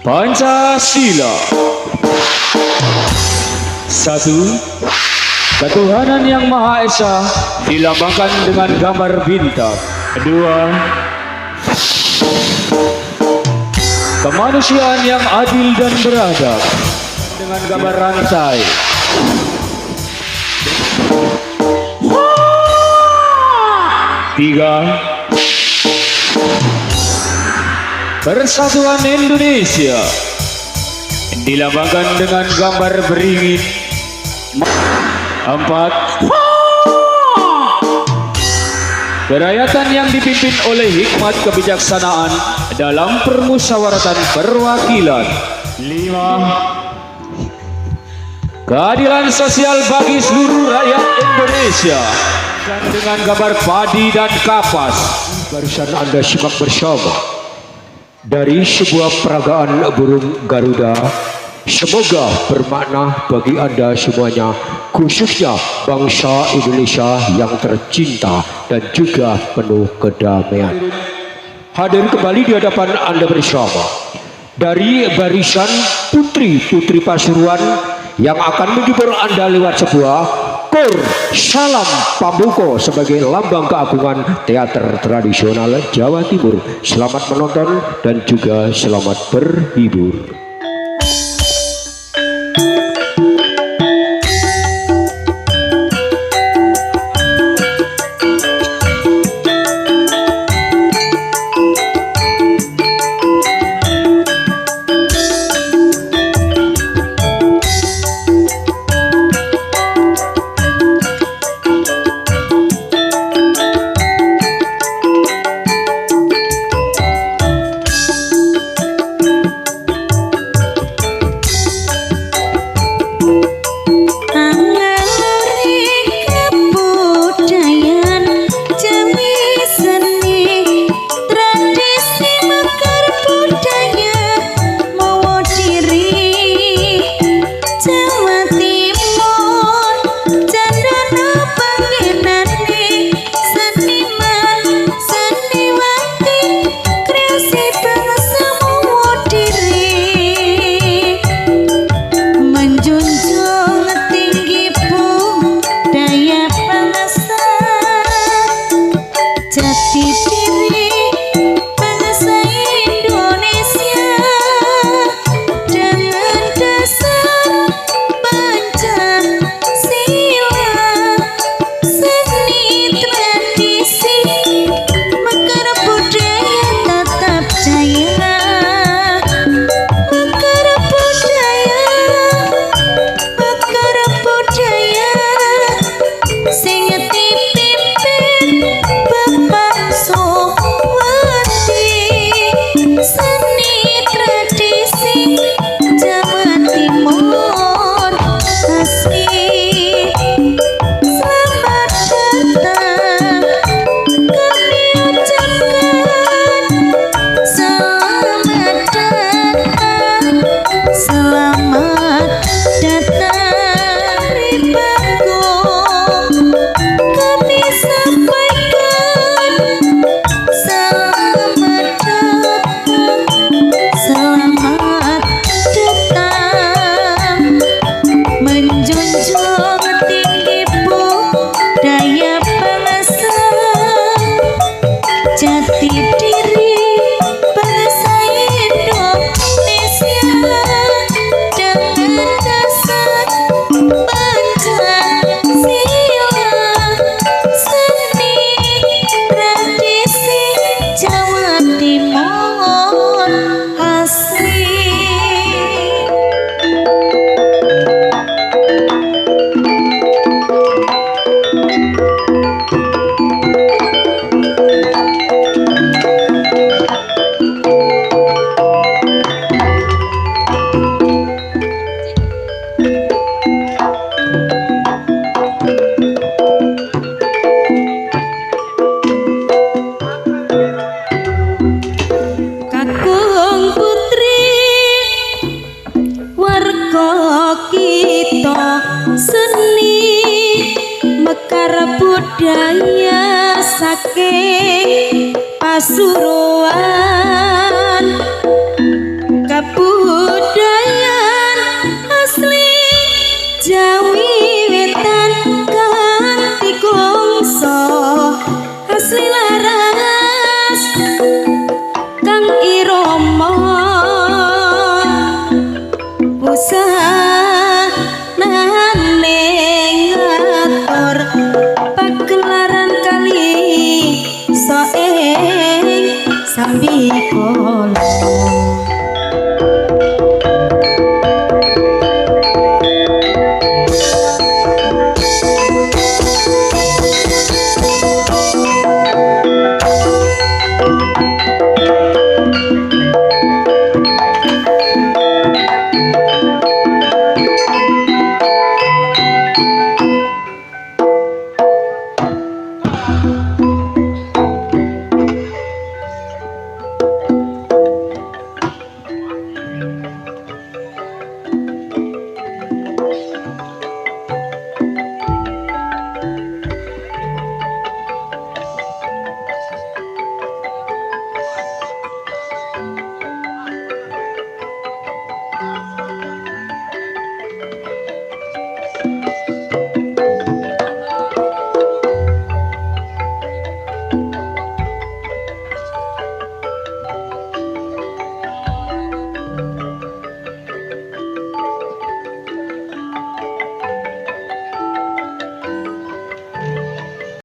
Pancasila. Satu, ketuhanan yang Maha Esa dilambangkan dengan gambar bintang. Kedua, kemanusiaan yang adil dan beradab dengan gambar rantai. Tiga, persatuan Indonesia dilambangkan dengan gambar beringin. Empat, kerakyatan yang dipimpin oleh hikmat kebijaksanaan dalam permusyawaratan perwakilan. Lima, keadilan sosial bagi seluruh rakyat Indonesia dan dengan gambar padi dan kapas. Barusan Anda simak bersama dari sebuah peragaan burung Garuda. Semoga bermakna bagi Anda semuanya, khususnya bangsa Indonesia yang tercinta dan juga penuh kedamaian. Hadir kembali di hadapan Anda bersama dari barisan putri-putri Pasuruan yang akan menghibur Anda lewat sebuah kor Salam Pambuko sebagai lambang keagungan teater tradisional Jawa Timur. Selamat menonton dan juga selamat berhibur. budaya saking Pasuruan Kapu